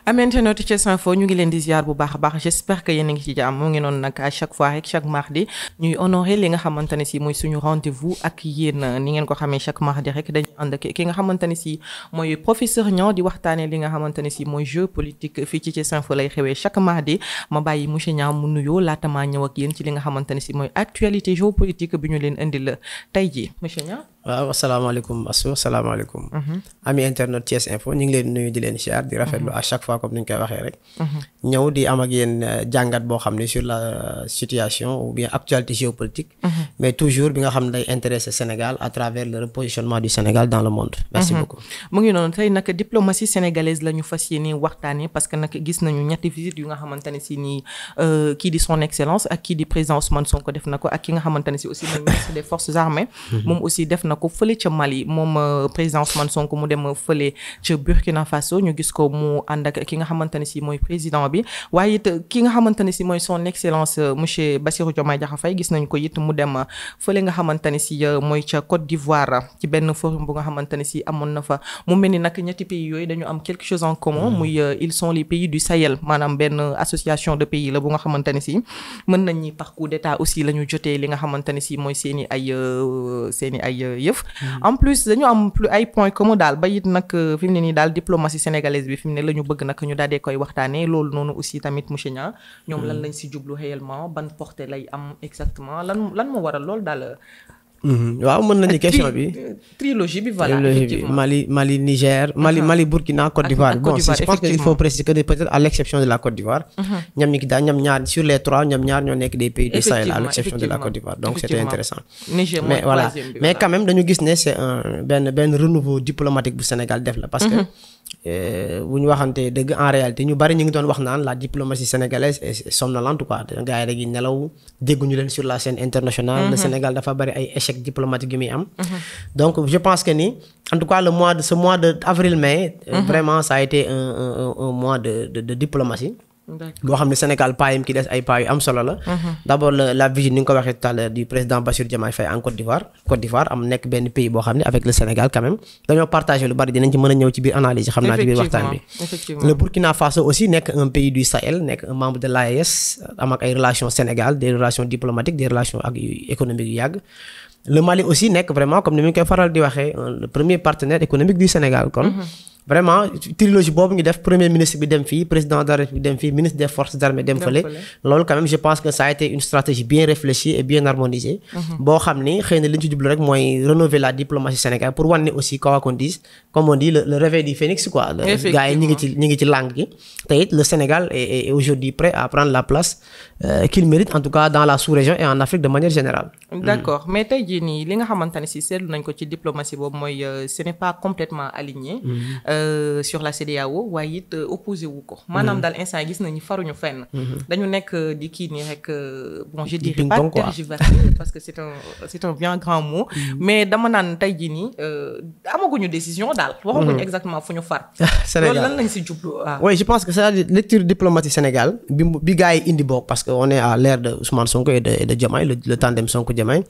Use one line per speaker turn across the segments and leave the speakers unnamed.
am internet Thiès Info ñu ngi leen di ziar bu baax a baax j'espère que yéen a ngi ci jàmm mu ngi noonu nag à chaque fois rek chaque mardi ñuy honorer li nga xamante ne si mooy suñu rendez-vous ak yéen ni ngeen ko xamee chaque mardi rek dañu ànd ak ki nga xamante ne si mooy professeur Niang di waxtaanee li nga xamante ne si mooy jeu politique fii ci Thiès Info lay xewee chaque mardi ma bàyyi monsieur Niang mu nuyoo laata maa ñëw ak yéen ci li nga xamante ne si mooy actualité géopolitique bi ñu leen indil tey jii monsieur Niang.
waaw asalaamaaleykum Asou asalaamaaleykum. ami internet Thiès Info ñu ngi leen nuyu di leen siyaar di rafetlu à chaque fois comme ni ñu koy waxee rek. ñëw di am ak yéen jàngat boo xam ne sur la situation ou bien actualité géopolitique. mais toujours bi nga xam ne day intéresser Sénégal à travers le repositionnement du Sénégal dans le monde. merci beaucoup.
mu ngi noonu tey nag diplomatie sénégalaise la ñu fas yéene waxtaanee parce que nag gis nañu ñetti visite yu nga xamante ne si nii kii di son excellence ak kii di président Ousmane Sonko def na ko ak ki nga xamante ne si aussi mooy ministre des forces armées. moom aussi def na ko fële ca Mali moom président Ousmane Sonko mu dem fële ca Burkina Faso ñu gis ko mu ànd ak ki nga xamante ne si mooy président bi waaye it ki nga xamante ne si mooy son excellence monsieur Bassirou Diomaye Diakhar Faye gis nañ ko it mu dem fële nga xamante ne si mooy ca Côte d'Ivoire ci benn forum bu nga xamante ne si amoon na fa mu mel ni nag ñetti pays yooyu dañu am quelque chose en commun muy ils sont les pays du Sahel maanaam benn association de pays la bu nga xamante ne si mën nañ ñi par coup d'état aussi la ñu jotee li nga xamante ne si mooy seeni ay yëf en plus dañu am plus ay points communs daal ba it nag fi mu ne nii daal diplomatie sénégalaise bi fi mu ne la ñu bëgg nag ñu daal di koy waxtaanee loolu noonu aussi tamit monsieur Niang ñoom lan lañ si jublu réellement ban portée lay am exactement lan moo waral loolu daal.
waaw mën nañu question bi
trilogie bi voilà effectivement
Mali Niger Mali Burkina Côte d'Ivoire bon je pense qu'il faut préciser que peut-être à l'exception de la Côte d'Ivoire ñoom ñaar sur les trois ñoom ñaar ñoo nekk des pays du Sahel à l'exception de la Côte d'Ivoire donc c'était intéressant mais voilà mais quand même dañu gis ne c'est benn renouveau diplomatique bu Sénégal def la parce que bu ñu waxante dëgg en réalité ñu bari ñu ngi doon wax naan la diplomatie sénégalaise est somnolente quoi gars yi rek yi nelaw dégguñu leen sur la scène internationale le Sénégal dafa bari ay échecs diplomatiques yu muy am donc je pense que ni en tout cas ce mois de avril-mai vraiment ça a été un mois de diplomatie boo xam ne Sénégal pas yim ki des ay pas yu am solo la d'abord la visite ni nga ko waxee tout à l'heure du président Bassirou Diomaye Faye en Côte d'Ivoire am nekk benn pays boo xam ne avec le Sénégal quand même dañoo partagé lu bari dinañ ci mën a ñëw ci biir analyse xam naa ci biir waxtaan bi le Burkina Faso aussi nekk un pays du Sahel nekk un membre de l'AES am ak ay relations Sénégal des relations diplomatiques des relations ak économiques yu yàgg le Mali aussi nekk vraiment comme ni mu koy faral di waxee le premier partenaire économique du Sénégal kon vraiment trilogie boobu ñu def premier ministre bi dem fii président de la République dem fii ministre des forces armées dem fële loolu quand même je pense que ça a été une stratégie bien réfléchie et bien harmonisée boo xam ni xëy na li ñu ci jublu rek mooy rénover la diplomatie sénégalaise pour wane aussi quoi qu'on dise comme on dit le réveil du phénix quoi gars yi ñi ngi ci langue gi te it le Sénégal est aujourd'hui prêt à prendre la place qu'il mérite en tout cas dans la sous-région et en Afrique de manière générale.
D'accord mais tey jii nii li nga xamante ne si seetlu nañ ko ci diplomatie boobu mooy ce n'est pas complètement aligné sur la CEDEAO waaye it opposé wu ko maanaam daal instant yi gis nañu faruñu fenn dañu nekk di kii nii rek bon je dirais pas tergiverser parce que c'est un bien grand mot mais dama naan tey jii nii amaguñu décision daal waxaguñu exactement fu ñu far
Sénégal
loolu lan lañ si jublu waaw
oui je pense que c'est la lecture diplomatique Sénégal bi gars yi indi bokk parce que on est à l'ère de Ousmane Sonko et de Diomaye le tandem Sonko-Diomaye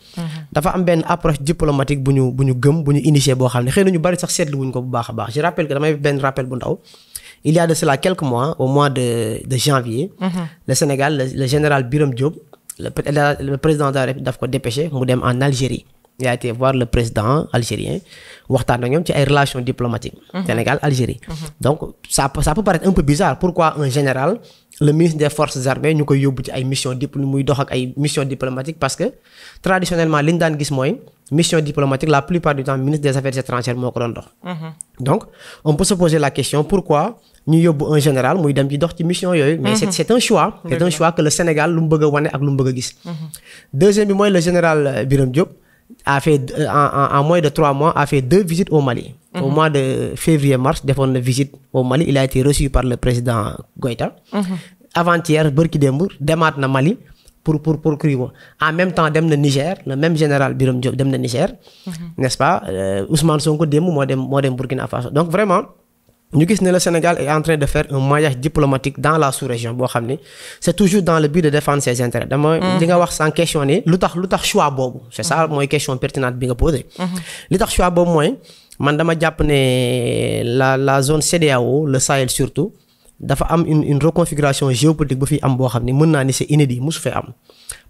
dafa am benn approche diplomatique bu ñu gëm bu ñu initié boo xam ne xëy na ñu bari sax seetlu wuñ ko bu baax a baax je rappelle que damay benn rappel bu ndaw il y a de cela quelques mois au mois de janvier le Sénégal le général Birame Diop le président de la République daf ko dépêché mu dem en Algérie il a été voir le président algérien waxtaan ak ñoom ci ay relations diplomatiques Sénégal Algérie donc ça peut paraître un peu bizarre pourquoi un général le ministre des forces armées ñu koy yóbbu ci ay mission muy dox ak ay mission diplomatique parce que traditionnellement li ñu daan gis mooy mission diplomatique la plupart du temps ministre des affaires étrangères moo ko doon dox donc on peut se poser la question pourquoi ñu yóbbu un général muy dem ci dox ci mission yooyu mais c'est un choix que le Sénégal lu mu bëgg a wane ak lu mu bëgg a gis deuxième bi mooy le général Birame Diop a fait en moins de 3 mois a fait 2 visites au Mali au mois de février-mars defoon na visite au Mali il a été reçu par le président Goïta avant-hier bërki démb demaat na Mali pour kii en même temps dem na Niger le même général Birame Diop dem na Niger n'est-ce pas Ousmane Sonko démb moo dem Burkina Faso donc vraiment ñu gis ne le Sénégal est en train de faire un maillage diplomatique dans la sous-région boo xam ne c'est toujours dans le but de défendre ses intérêts dama li nga wax sans questionner lu tax choix boobu c'est ça mooy question pertinente bi nga posé li tax choix boobu mooy man dama jàpp ne la zone CEDEAO le Sahel surtout dafa am une reconfiguration géopolitique bu fi am boo xam ne mën naa ni c'est inédit musu fee am.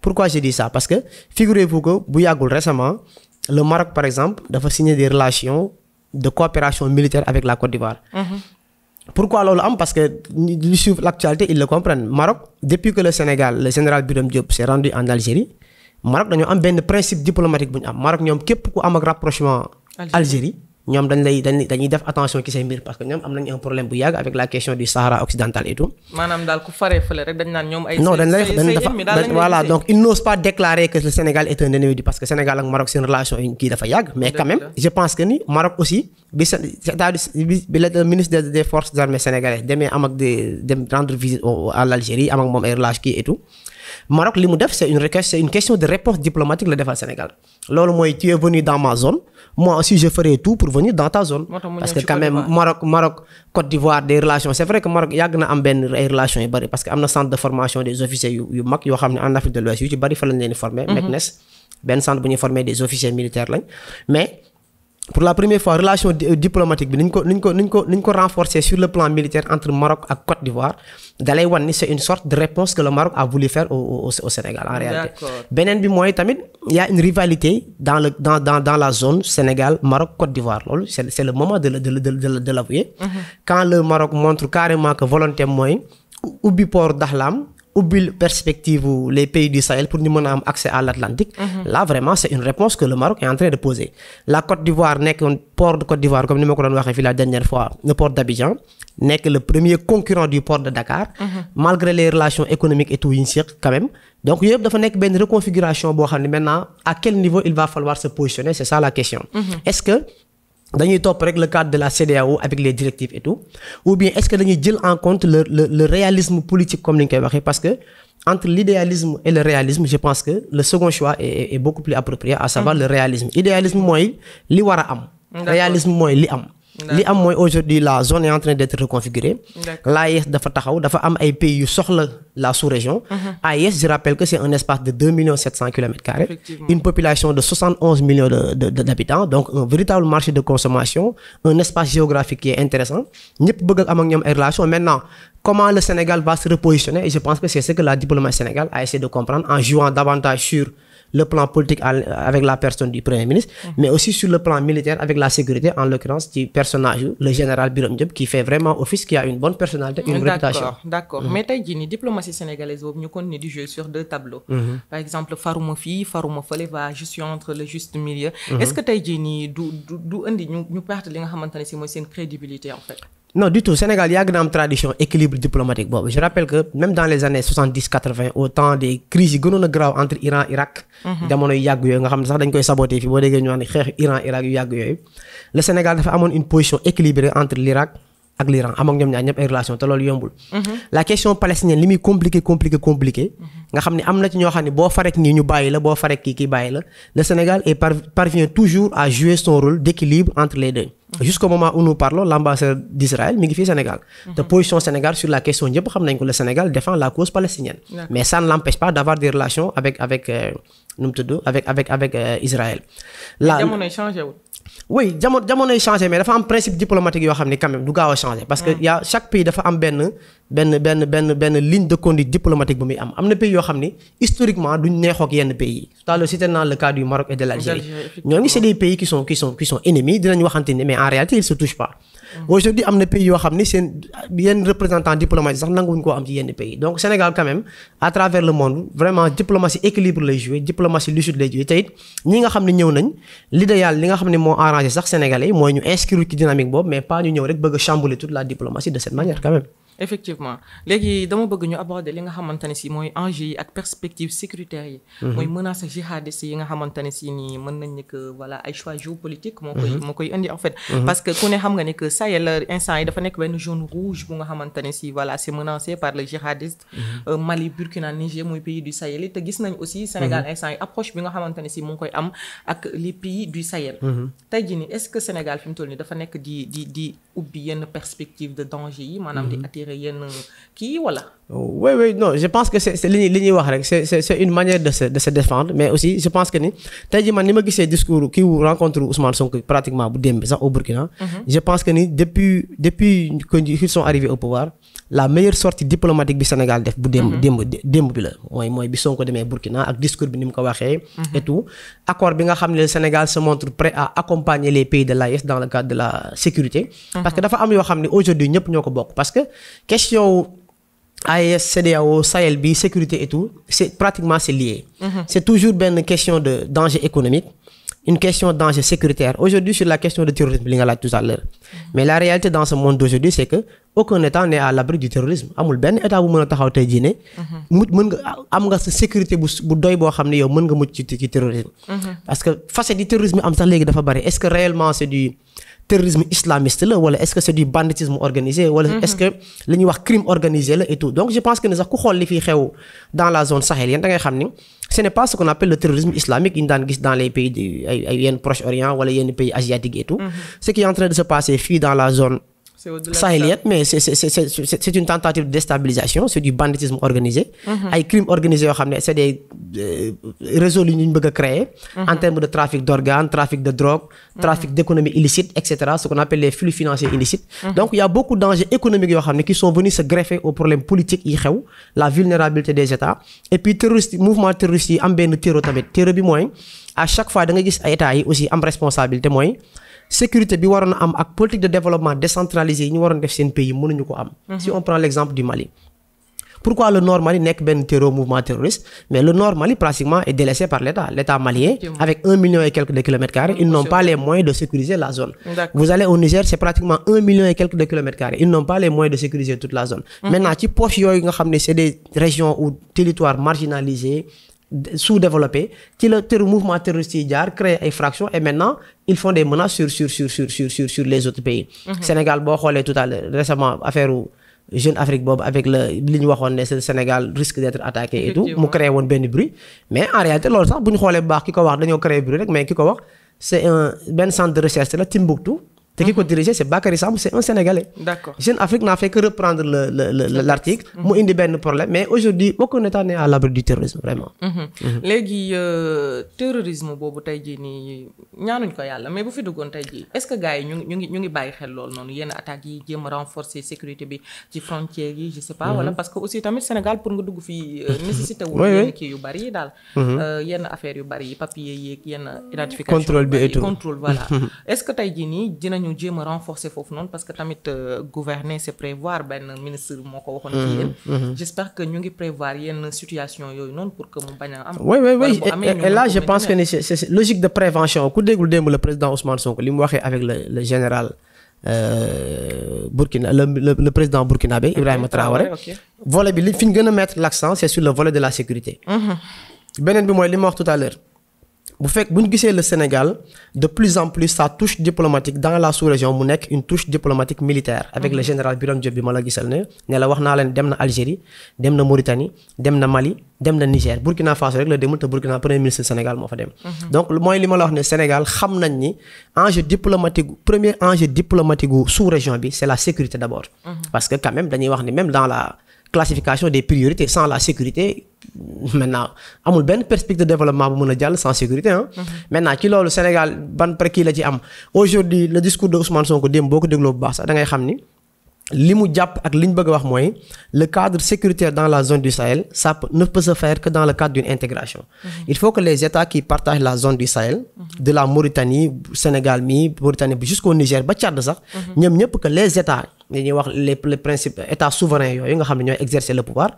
Pourquoi je dis ça? Parce que figurez-vous que bu yàggul récemment le Maroc par exemple dafa signer des relations de coopération militaire avec la Côte d'Ivoire. Pourquoi loolu am? Parce que ñu suivent l'actualité ils le comprennent. Maroc depuis que le Sénégal le général Birame Diop s'est rendu en Algérie Maroc dañoo am benn principe diplomatique bu ñu am Maroc ñoom képp ku am ak rapprochement Algérie ñoom dañuy def attention ci say mbir parce que ñoom am nañu un problème bu yàgg avec la question du Sahara occidental et tout.
maanaam daal ku faree fële rek dañ naan ñoom ay.
non voilà donc ils n'osent pas déclarer que le Sénégal est un ennemi parce que Sénégal ak Maroc seen relation kii dafa yàgg. mais quand même je pense que ni Maroc aussi bi le ministre des forces armées sénégalaises demee am ak dem rendre visite à l'Algérie am ak moom ay relation kii et tout. Maroc li mu def c'est une question de réponse diplomatique la defal Sénégal loolu mooy tu es venu dans ma zone moi aussi je ferai tout pour venir dans ta zone. parce que quand même Maroc Côte d'Ivoire des relations c'est vrai que Maroc yàgg na am benn ay relations yu bari parce que am na centre de formation des officiers yu mag yoo xam ne en Afrique de l'Ouest yu ci bari fa lañ leen di former. MECNES benn centre bu ñuy former des officiers militaires lañ mais. Pour la première fois relation diplomatique bi niñ ko renforcer sur le plan militaire entre Maroc ak Côte d'Ivoire dalay wan ni c'est une sorte de réponse que le Maroc a voulu faire au Sénégal en réalité. beneen bi mooy tamit y a une rivalité dans la zone Sénégal Maroc Côte d'Ivoire loolu c'est le moment de l'avouer. Quand le Maroc montre carrément que volonté mooy ubbi port Dakhlam ubbil perspective les pays du Sahel pour ñu mën a am accès à l'Atlantique. Là vraiment c'est une réponse que le Maroc est en train de poser. La Côte d'Ivoire nekk port de Côte d'Ivoire comme ni ma ko doon waxee fii la dernière fois le port d'Abidjan nekk le premier concurrent du port de Dakar. Malgré les relations économiques et tout yi ñu seq quand même. Donc yooyu yëpp dafa nekk benn reconfiguration boo xam ne maintenant à quel niveau il va falloir se positionner c'est ça la question. Est-ce que dañuy topp rek le cadre de la CEDEAO avec les directives et tout ou bien est-ce que dañuy jël en compte le réalisme politique comme ni ñu koy waxee parce que entre l'idéalisme et le réalisme je pense que le second choix est beaucoup plus approprié à savoir le réalisme. Idéalisme mooy li war a am. Réalisme mooy li am. li am mooy aujourd'hui la zone est en train d'être reconfigurée. L'AES dafa taxaw dafa am ay pays yu soxla la sous-région. AES je rappelle que c'est un espace de 2 700 km². Une population de 71 millions d'habitants donc un véritable marché de consommation un espace géographique qui est intéressant ñëpp bëgg am ak ñoom ay relations maintenant comment le Sénégal va se repositionner et je pense que c'est ce que la diplomatie sénégalaise a essayé de comprendre en jouant davantage sur le plan politique avec la personne du Premier ministre, mais aussi sur le plan militaire avec la sécurité, en l'occurrence du personnage, le général Birame Diop, qui fait vraiment office, qui a une bonne personnalité, une réputation.
D'accord. Mais tey jii nii diplomatie sénégalaise boobu ñu continuer di jouer sur deux tableaux. Par exemple faruma fii faruma fële va je suis entre le juste milieu. Est-ce que tey jii nii du indi ñu perte li nga xamante ne si mooy seen crédibilité en fait?
Non du tout Sénégal yàgg na am tradition équilibre diplomatique boobu je rappelle que même dans les années 70-80 au temps des crises yi gënoon a grave entre Iran Irak jamono yu yàgg yooyu nga xam ne sax dañ koy saboter fii boo déggee ñu wax ne xeex Iran Irak yu yàgg yooyu le Sénégal dafa amoon une position équilibrée entre l'Irak ak l'Iran am ak ñoom ñaar ñëpp ay relation te loolu yombul. La question palestinienne li muy compliqué nga xam ne am na ci ñoo xam ne boo farek nii ñu bàyyi la boo farek kii bàyyi la le Sénégal parvient toujours à jouer son rôle d'équilibre entre les deux. Jusqu'au moment où nous parlons l'ambassadeur d'Israël mi ngi fii Sénégal. te position Sénégal sur la question ñëpp xam nañ ko le Sénégal défend la cause palestinienne. Mais ça ne l'empêche pas d'avoir des relations avec Israël.
jamonoy changé wul.
Oui jamonoy changé mais dafa am principe diplomatique yoo xam ne quand même du gaaw a changer parce que chaque pays dafa am benn ligne de conduite diplomatique bu muy am na pays yoo xam ne historiquement duñ neexook yenn pays yi tout à l'heure c'était dans le cas du Maroc et de l'Algérie ñooñu c'est des pays qui sont ennemis dinañ waxante ni mais en réalité ils se touchent pas. Aujourd'hui am na pays yoo xam ne seen yenn représentants diplomatiques sax nanguwuñ koo am ci yenn pays donc Sénégal quand même à travers le monde vraiment diplomatie équilibre lay jouer diplomatie lucide lay jouer te it ñi nga xam ne ñëw nañ l'idéal li nga xam ne moo arrangé sax Sénégalais mooy ñu inscrire ci dynamique boobu mais pas ñu ñëw rek bëgg a chambouler toute la diplomatie de cette manière quand même.
Effectivement léegi dama bëgg ñu aborder li nga xamante ne si mooy enjeux yi ak perspectives sécuritaires yi. mooy menaces jihadistes yi nga xamante ne si nii mën nañ ne que voilà ay choix géopolitique moo koy indi en fait. parce que ku ne xam nga ne que Sahel instant yi dafa nekk benn zone rouge bu nga xamante ne si voilà c'est menacé par les jihadistes. Mali Burkina Niger mooy pays du Sahel yi te gis nañ aussi Sénégal instant yi approche bi nga xamante ne si mu ngi koy am ak les pays du Sahel. tey jii nii est-ce que Sénégal fi mu toll nii dafa nekk di ubbi yenn perspective de danger yi maanaam di attirer yenn kii wala.
Oui non je pense que c'est li ñuy wax rek c'est une manière de se défendre mais aussi je pense que ni tey jii man ni ma gisee discours kii wu rencontre Ousmane Sonko pratiquement bu démb sax au Burkina. Je pense que ni depuis qu'ils sont arrivés au pouvoir la meilleure sortie diplomatique bi Sénégal def bu démb bi la mooy bi Sonko demee Burkina ak discours bi ni mu ko waxee et tout accord bi nga xam ne le Sénégal se montre prêt à accompagner les pays de l'AES dans le cadre de la sécurité parce que dafa am yoo xam ne aujourd'hui ñëpp ñoo ko bokk parce que question AES CEDEAO Sahel bi sécurité et tout c'est lié c'est toujours benn question de danger économique une question de danger sécuritaire aujourd'hui sur la question de terrorisme li nga laaj tout à l'heure mais la réalité dans ce monde d'aujourd'hui c'est que aucun état n'est à l'abri du terrorisme amul benn état bu mën a taxaw tey jii ne mën nga am nga sa sécurité bu doy boo xam ne yow mën nga mucc ci terrorisme parce que facette du terrorisme am sax léegi dafa bari est-ce que réellement c'est du terrorisme islamiste la wala est-ce que c'est du banditisme organisé wala est-ce que li ñuy wax crime organisé la et tout donc je pense que ne sax ku xool li fiy xew dans la zone sahélienne da ngay xam ni ce n'est pas ce qu'on appelle le terrorisme islamique yi ñu daan gis dans les pays ay yenn Proche-Orient wala yenn pays asiatiques et tout ce qui est en train de se passer fii dans la zone sahélienne mais c'est une tentative de déstabilisation c'est du banditisme organisé ay crimes organisés yoo xam ne c'est des réseaux yu ñu bëgg a créer en termes de trafic d'organes trafic de drogue trafic d'économie illicite etc ce qu'on appelle les flux financiers illicites donc il y a beaucoup d'enjeux économiques yoo xam ne qui sont venus se greffer aux problèmes politiques yi xew la vulnérabilité des États et puis mouvement terroriste yi am benn terreau tamit terreau bi mooy à chaque fois da nga gis ay États yi aussi am responsabilité mooy sécurité bi waroon a am ak politique de développement décentralisé yi ñu waroon def seen pays mënuñu ko am si on prend l'exemple du Mali pourquoi le Nord Mali nekk benn mouvement terroriste mais le Nord Mali pratiquement est délaissé par l'État malien avec 1 million et quelques de kilomètres carrés ils n'ont pas les moyens de sécuriser la zone vous allez au Niger c'est pratiquement 1 million et quelques de kilomètres carrés ils n'ont pas les moyens de sécuriser toute la zone maintenant ci poche yooyu nga xam ne c'est des régions ou territoires marginalisés sous-développés ci la mouvement terroriste yi jaar créer ay fractions et maintenant ils font des menaces sur les autres pays Sénégal boo xoolee tout à l'heure récemment affaire Jeune Afrique boobu avec li ñu waxoon ne Sénégal risque d'être attaqué et tout mu créé woon benn bruit mais en réalité loolu sax bu ñu xoolee bu baax ki ko wax dañoo créé bruit rek mais ki ko wax c'est benn centre de recherche la Timbuktu te ki ko dirigé c'est Bakary Samb c'est un Sénégalais. D'accord. Jeune Afrique n'a fait que reprendre l'article mu indi benn problème mais aujourd'hui aucun État n'est à l'abri du terrorisme vraiment.
léegi terrorisme boobu tey jii nii ñaanuñ ko yàlla mais bu fi duggoon tey jii est-ce que gars yi ñu ngi bàyyi xel loolu noonu yenn attaques yi jéem a renforcer sécurité bi ci frontières yi je sais pas. wala parce que aussi tamit Sénégal pour nga dugg fii nécessité wu yenn kii yu bari yi daal. yenn affaires yu bari yi papier yeeg yenn identification.
contrôle bi et tout
contrôle voilà. est-ce que tey jii nii ñu jéem a renforcer foofu noonu parce que tamit gouverner c'est prévoir benn ministre moo ko waxoon ci yéen j'espère que ñu ngi prévoir yenn situation yooyu noonu pour que mu bañ a am
oui et là je pense que c'est logique de prévention ku déggul démb le président Ousmane Sonko li mu waxee avec le général Burkina le président burkinabé Ibrahima Traoré volet bi li fi ñu gën a mettre l'accent c'est sur le volet de la sécurité beneen bi mooy li ma wax tout à l'heure bu ñu gisee le Sénégal de plus en plus sa touche diplomatique dans la sous-région mu nekk une touche diplomatique militaire avec le général Birame Diop bi ma la gisal ne la wax naa leen dem na Algérie dem na Mauritanie dem na Mali dem na Niger Burkina Faso rek la demul te Burkina premier ministre Sénégal moo fa dem donc mooy li ma la wax ne Sénégal xam nañ ni premier enjeu diplomatique gu sous-région bi c'est la sécurité d'abord parce que quand même dañuy wax ni même dans la classification des priorités sans la sécurité maintenant amul benn perspective de développement bu mën a jàll sans sécurité maintenant ci loolu Sénégal ban pré kii la ci am aujourd'hui le discours de Ousmane Sonko démb boo ko dégloo bu baax sax da ngay xam ni li mu jàpp ak li ñu bëgg a wax mooy le cadre sécuritaire dans la zone du Sahel ça ne peut se faire que dans le cadre d'une intégration il faut que les États qui partagent la zone du Sahel de la Mauritanie Sénégal Mauritanie bi jusqu'au Niger ba Tchad sax ñoom ñëpp que les États dañuy wax les principes états souverains yooyu nga xam ne ñooy exercer le pouvoir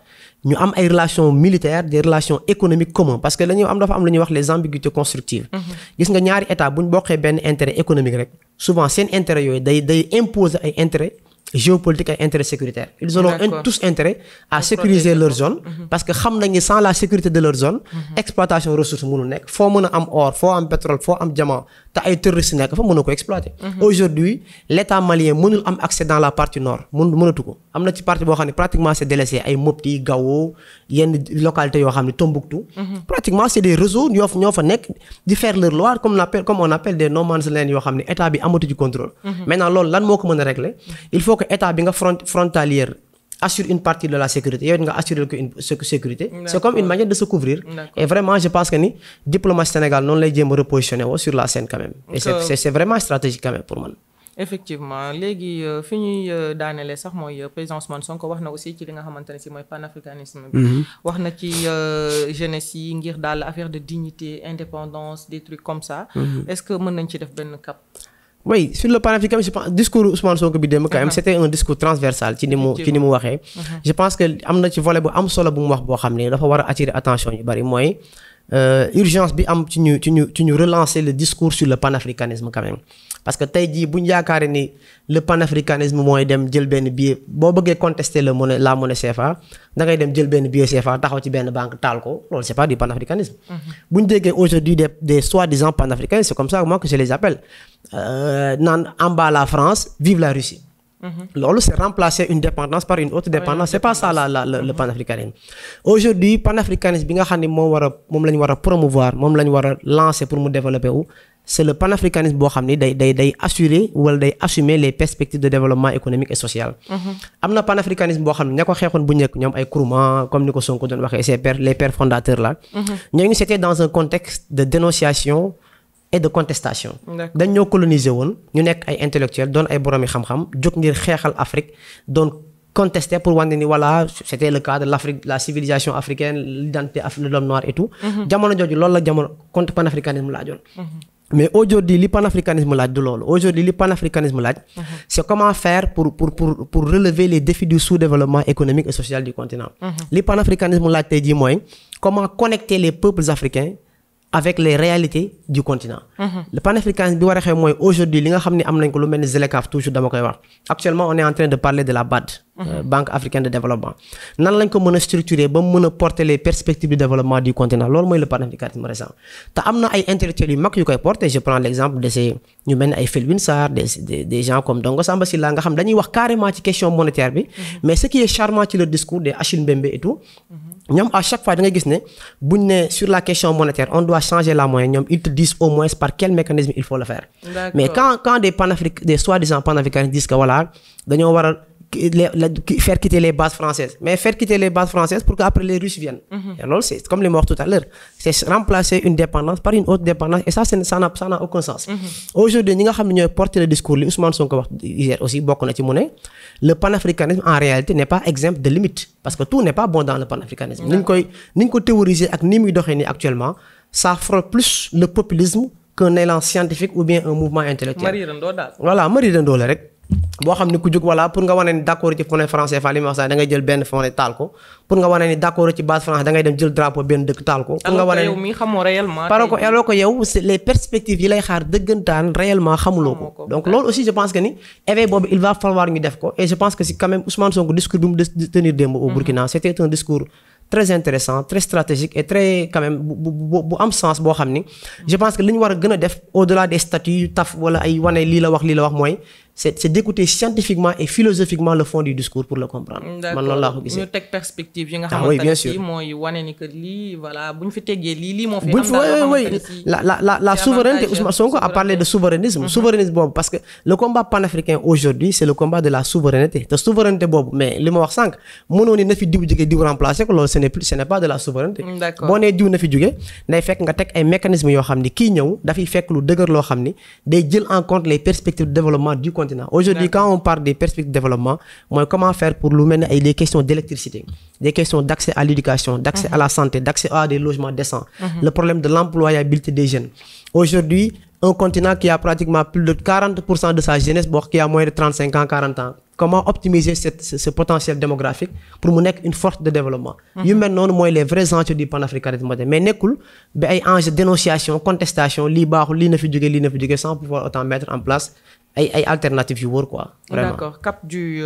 ñu am ay relations militaires des relations économiques communes parce que dafa am lu ñuy wax les ambiguïtés constructives gis nga ñaari état bu ñu bokkee benn intérêt économique rek souvent seen intérêt yooyu day imposer ay intérêt géopolitique et intérêt sécuritaire ils auront tous intérêt à sécuriser leur zone parce que xam nañu sans la sécurité de leur zone exploitation ressource mënul nekk foo mën a am or foo am pétrole foo am diamant te ay terroristes nekk fa mën a ko exploiter aujourd'hui l'état malien mënul am accès dans la partie nord mënatu ko am na ci partie boo xam ne pratiquement c'est délaissé ay Mopti Gao yenn localités yoo xam ne Tombouctou pratiquement c'est des réseaux ñoo fa nekk di faire leur loi comme on appelle des no man's land yoo xam ne état bi amatu ci contrôle maintenant loolu lan moo ko mën a régler il faut que état bi nga frontalière assure une partie de la sécurité yow nga assurer que une sécurité c'est comme une manière de se couvrir et vraiment je pense que ni diplomatie Sénégal noonu lay jéem a repositionner woo sur la scène quand même et c'est vraiment stratégique quand même pour man
effectivement léegi fi ñuy daanelee sax mooy président Ousmane Sonko wax na aussi ci li nga xamante ne si mooy panafricanisme bi. wax na ci jeunesse yi ngir daal affaire de dignité indépendance des trucs comme ça. est-ce que mën nañ ci def benn cap.
Oui, sur le panafricanisme, je pense discours Ousmane Sonko bi dem quand même c'était un discours transversal ci ni mu waxee. Je pense que am na ci volet bu am solo bu mu wax boo xam ne dafa war a attirer attention yu bari mooy urgence bi am ci ñu relancer le discours sur le panafricanisme quand même. Parce que tey jii bu ñu yaakaaree ni le panafricanisme mooy dem jël benn billet boo bëggee contester la monnaie CFA da ngay dem jël benn billet CFA taxaw ci benn banque taal ko loolu c'est pas du panafricanisme. bu ñu déggee aujourd'hui des soi-disant panafricanistes c'est comme ça moi que je les appelle naan en bas la France vive la Russie. loolu c'est remplacer une dépendance par une autre dépendance c'est pas ça le panafricanisme. Aujourd'hui panafricanisme bi nga xam ne moom la ñu war a promouvoir moom la ñu war a lancer pour mu développer wu. C'est le panafricanisme boo xam ni day assurer wala day assumer les perspectives de développement économique et social. am na panafricanisme boo xam ne ña ko xeexoon bu njëkk ñoom ay Nkrumah comme ni ko Sonko doon waxee les pères fondateurs là. ñooñu c'était dans un contexte de dénonciation et de contestation. dañ ñoo coloniser woon ñu nekk ay intellectuels doon ay boroomi xam-xam jóg ngir xeexal Afrique doon contester pour wane ni voilà c'était le cas de l'Afrique la civilisation africaine l'identité de l'homme noir et tout. jamono jooju loolu la jamono contre panafricanisme laajoon. Mais aujourd'hui li panafricanisme laaj du loolu aujourd'hui li panafricanisme laaj c'est comment faire pour relever les défis du sous-développement économique et social du continent. Li panafricanisme laaj tey jii mooy comment connecter les peuples africains avec les réalités du continent. Le panafricanisme bi war a xew mooy aujourd'hui li nga xam ne am nañ ko lu mel ni ZLECAf toujours dama koy wax actuellement on est en train de parler de la BAD. Banque africaine de développement nan lañ ko mën a structurer ba mu mën a porter les perspectives de développement du continent loolu mooy le panafricanisme récent te am na ay intellectuels yu mag yu koy porter je prends l'exemple de ces ñu mel ni ay Felwine Sarr des gens comme Dongo Samba Sylla nga xam dañuy wax carrément ci question monétaire bi mais ce qui est charmant ci le discours des Achille Mbembe et tout ñoom à chaque fois da nga gis ne buñ ne sur la question monétaire on doit changer la monnaie ñoom ils te disent au moins par quel mécanisme il faut le faire. Mais quand des soi-disant panafricains disent que voilà dañoo war a faire quitter les bases françaises mais faire quitter les bases françaises pour que après les Russes viennent. Et loolu c'est comme li ma wax tout à l'heure c'est remplacer une dépendance par une autre dépendance et ça n'a aucun sens. Aujourd'hui ñi nga xam ne ñooy porter le discours li Ousmane Sonko wax hier aussi bokk na ci mu ne le panafricanisme en réalité n'est pas exempt de limites parce que tout n'est pas bon dans le panafricanisme. ni ñu ko théoriser ak ni muy doxee nii actuellement ça frôle plus le populisme qu'un élan scientifique ou bien un mouvement intellectuel. Voilà mariirandoo la rek. boo xam ne ku jóg voilà pour nga wane ni d'accord ci monnaie française fa li ma wax sax da ngay jël benn monnaie taal ko pour nga wane ni d'accord ci base France da ngay dem jël drapeau benn dëkk taal ko. pour nga wane ni yow mi xamoo réellement. alors que yow c'est les perspectives yi lay xaar dëggantaan réellement xamuloo ko. donc loolu aussi je pense que ni éveil boobu il va falloir ñu def ko et je pense que si quand même Ousmane Sonko discours bi mu tenir démb au Burkina c'était un discours très intéressant très stratégique et très quand même bu am sens boo xam ni je pense que li ñu war a gën a def au-delà des statuts taf wala ay wane lii la wax mooy c'est d'écouter scientifiquement et philosophiquement le fond du discours pour le comprendre. man loolu laa ko gisee ñu teg perspective yi nga xamante ne si mooy wane ni que lii voilà bu ñu fi teggee lii moo fi am la souveraineté Ousmane Sonko a parlé de souverainisme boobu parce que le combat panafricain aujourd'hui c'est le combat de la souveraineté te souveraineté boobu mais li ma wax sànq mënoo ni na fi diw jógee diw remplacer ko loolu ce n'est pas de la souveraineté. boo nee diw na fi jógee day fekk nga teg ay mécanismes yoo xam ni kii ñëw dafay fekk lu dëgër loo xam ni day jël en compte les perspectives de développement du continent. Aujourd'hui quand on parle des perspectives de développement mooy comment faire pour lu mel ne ay des questions d'électricité des questions d'accès à l'éducation d'accès à la santé d'accès à des logements décents le problème de l'employabilité des jeunes. Aujourd'hui un continent qui a pratiquement plus de 40% de sa jeunesse qui a moins de 35 ans 40 ans comment optimiser ce potentiel démographique pour mu nekk une force de développement. yu mel noonu mooy les vrais enjeux du panafricanisme moderne mais nekkul ba ay enjeux dénonciation contestation lii baaxul lii na fi jógee sans pouvoir autant mettre en place ay alternatives yu wóor quoi. Vraiment. D'accord. Cap du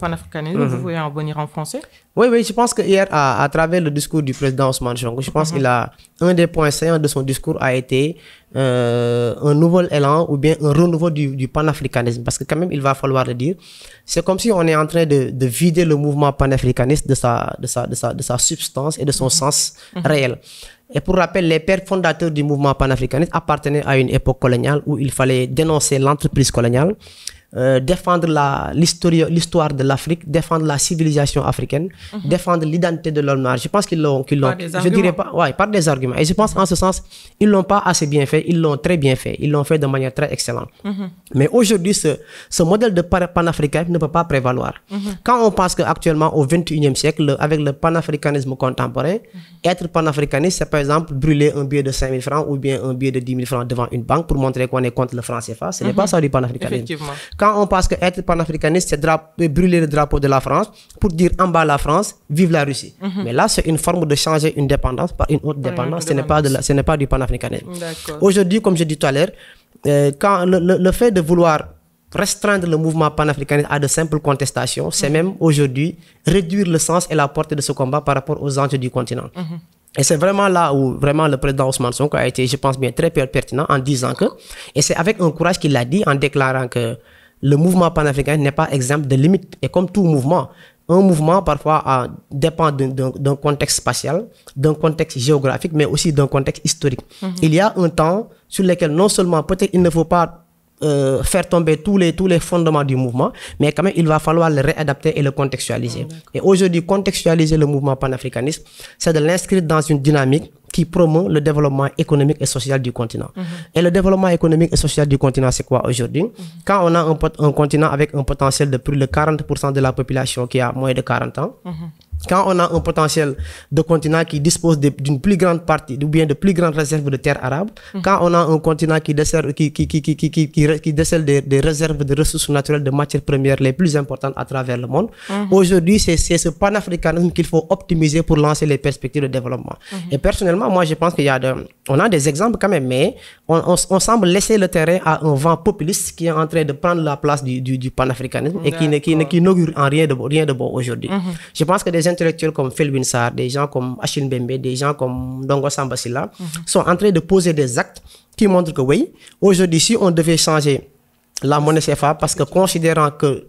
panafricanisme. Vous pouvez en venir en français? Oui, je pense que hier à travers le discours du président Ousmane Sonko, je pense qu'il a un des points saillants de son discours a été un nouvel élan ou bien un renouveau du panafricanisme parce que quand même il va falloir le dire, c'est comme si on est en train de vider le mouvement panafricaniste de sa substance et de son sens réel. Et pour rappel, les pères fondateurs du mouvement panafricaniste appartenaient à une époque coloniale où il fallait dénoncer l'entreprise coloniale, défendre l'histoire de l'Afrique, défendre la civilisation africaine, défendre l'identité de l'homme noir. Je pense qu'ils l'ont, je dirais pas, ouais, par des arguments. Et je pense en ce sens, ils l'ont pas assez bien fait, ils l'ont très bien fait, ils l'ont fait de manière très excellente. Mais aujourd'hui, ce modèle de panafricanisme ne peut pas prévaloir. Quand on pense qu'actuellement, au XXIe siècle, avec le panafricanisme contemporain, être panafricaniste, c'est par exemple brûler un billet de 5 000 francs ou bien un billet de 10 000 francs devant une banque pour montrer qu'on est contre le franc CFA. Ce n'est pas ça du panafricanisme. Quand on pense qu'être panafricaniste, c'est brûler le drapeau de la France pour dire en bas la France, vive la Russie. Mais là, c'est une forme de changer une dépendance par une autre dépendance. Ce n'est pas du panafricanisme. Aujourd'hui, comme je dis tout à l'heure, quand le fait de vouloir restreindre le mouvement panafricaniste à de simples contestations, c'est même aujourd'hui réduire le sens et la portée de ce combat par rapport aux enjeux du continent. Et c'est vraiment là où vraiment le président Ousmane Sonko a été, je pense bien, très pertinent en disant que, et c'est avec un courage qu'il l'a dit en déclarant que le mouvement panafricain n'est pas exempt de limites. Et comme tout mouvement, un mouvement parfois dépend d'un contexte spatial, d'un contexte géographique, mais aussi d'un contexte historique. Il y a un temps sur lequel non seulement peut-être il ne faut pas faire tomber tous les fondements du mouvement, mais quand même il va falloir le réadapter et le contextualiser. Et aujourd'hui, contextualiser le mouvement panafricaniste, c'est de l'inscrire dans une dynamique qui promeut le développement économique et social du continent. Et le développement économique et social du continent, c'est quoi aujourd'hui? Quand on a un continent avec un potentiel de plus de 40% de la population qui a moins de 40 ans, quand on a un potentiel de continent qui dispose d'une plus grande partie, ou bien de plus grandes réserves de terres arabes, quand on a un continent qui décèle des réserves de ressources naturelles de matières premières les plus importantes à travers le monde, aujourd'hui, c'est ce panafricanisme qu'il faut optimiser pour lancer les perspectives de développement. Et personnellement, moi, je pense on a des exemples quand même, mais on semble laisser le terrain à un vent populiste qui est en train de prendre la place du panafricanisme et qui n'augure en rien de bon aujourd'hui. Je pense que des intellectuels comme Felwine Sarr, des gens comme Achille Mbembe, des gens comme Ndongo Samba Sylla sont en train de poser des actes qui montrent que oui, aujourd'hui, si on devait changer la monnaie CFA, parce que considérant que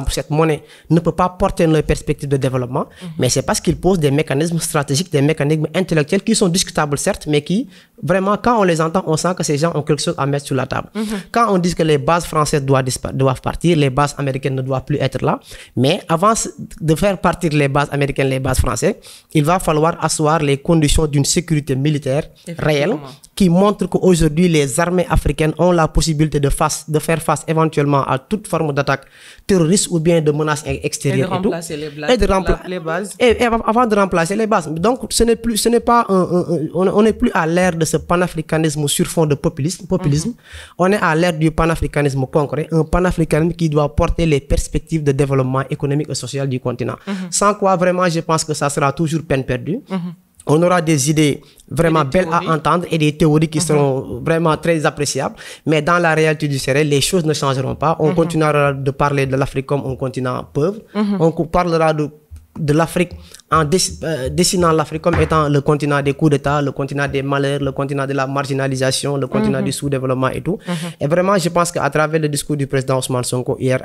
cette monnaie ne peut pas porter nos perspectives de développement, mais c'est parce qu'il pose des mécanismes stratégiques, des mécanismes intellectuels qui sont discutables certes, mais qui, vraiment, quand on les entend, on sent que ces gens ont quelque chose à mettre sur la table. Quand on dit que les bases françaises doivent partir, les bases américaines ne doivent plus être là, mais avant de faire partir les bases américaines, les bases françaises, il va falloir asseoir les conditions d'une sécurité militaire réelle qui montre qu'aujourd'hui, les armées africaines ont la possibilité de faire face éventuellement à toute forme d'attaque terroriste ou bien de menaces extérieures et
les bases.
Et avant de remplacer les bases. Donc, on n'est plus à l'ère de ce panafricanisme sur fond de populisme. On est à l'ère du panafricanisme concret, un panafricanisme qui doit porter les perspectives de développement économique et social du continent. Sans quoi, vraiment, je pense que ça sera toujours peine perdue. On aura des idées vraiment belles à entendre et des théories qui seront vraiment très appréciables. Mais dans la réalité du terrain, les choses ne changeront pas. On continuera de parler de l'Afrique comme un continent pauvre. On parlera de l'Afrique en dessinant l'Afrique comme étant le continent des coups d'État, le continent des malheurs, le continent de la marginalisation, le continent du sous-développement et tout. Et vraiment, je pense qu'à travers le discours du président Ousmane Sonko hier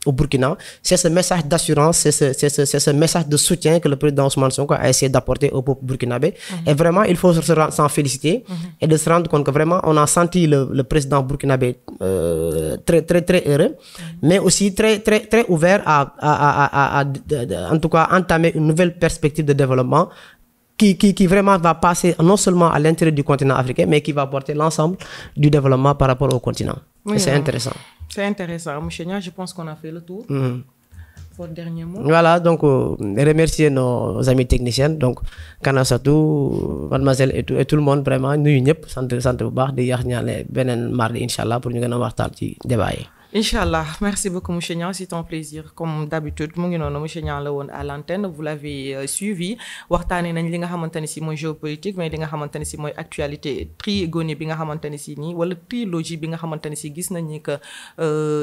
au Burkina, c'est ce message d'assurance, c'est ce message de soutien que le président Ousmane Sonko a essayé d'apporter au peuple burkinabé. Et vraiment, il faut s'en féliciter et de se rendre compte que vraiment, on a senti le président burkinabé très, très, très heureux, mais aussi très, très, très ouvert à en tout cas, entamer une nouvelle perspective de développement qui vraiment va passer non seulement à l'intérieur du continent africain, mais qui va porter l'ensemble du développement par rapport au continent. Oui, c'est intéressant.
C'est intéressant. Monsieur Nia, je pense qu'on a fait le tour. Votre dernier mot.
Voilà, donc remercier nos amis techniciennes, donc Kanasatou, mademoiselle et tout le monde, vraiment, nous sommes sant bu baax di yax ñaale beneen mardi inchallah pour ñu gën a waxtaan ci débat yi.
Inch'Allah, merci beaucoup monsieur Niang, c'est un plaisir comme d'habitude mu ngi noonu monsieur Niang la woon à l'antenne, vous l'avez suivi waxtaanee nañ li nga xamante ne si mooy géopolitique mais li nga xamante ne si mooy actualité trigonie bi nga xamante ne si nii wala trilogie bi nga xamante ne si gis nañ ni que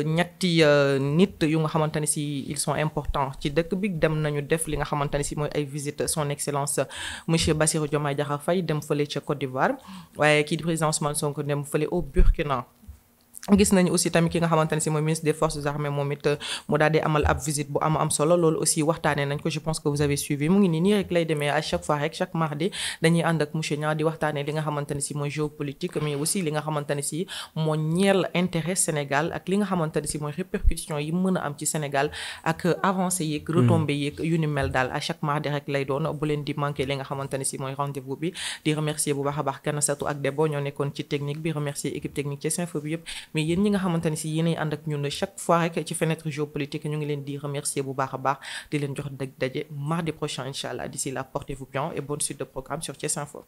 ñetti nit yu nga xamante ne si ils sont importants ci dëkk bi dem nañu def li nga xamante ne si mooy ay visite son excellence monsieur Bassirou Diomaye Diakhar Faye dem fële ca Côte d'Ivoire waaye kii di président Ousmane Sonko dem fële au Burkina gis nañu aussi tamit ki nga xamante ne si mooy ministre des forces armées moom it mu daal di amal ab visite bu am solo loolu aussi waxtaanee nañ ko je pense que vous avez suivi mu ngi nii rek lay demee à chaque fois rek chaque mardi dañuy ànd ak monsieur Niang di waxtaanee li nga xamante ne si mooy géopolitique mais aussi li nga xamante ne si moo ñeel intérêt Sénégal ak li nga xamante ne si mooy répercussions yi mën a am ci Sénégal ak avancées yeeg retombées yeeg yu ni mel daal à chaque mardi rek lay doon bu leen di manqué li nga xamante ne si mooy rendez-vous bi di remercier bu baax a baax Kanasatou ak Debo ñoo nekkoon ci technique bi remercier équipe technique ci Info bi yëpp mais yéen ñi nga xamante ne si yéenay ànd ak ñun chaque fois rek ci fenêtre géopolitique ñu ngi leen di remercier bu baax a baax di leen jox daje mardi prochain incha allah d'ici là portez-vous bien et bonne suite de programme sur Thiès Info.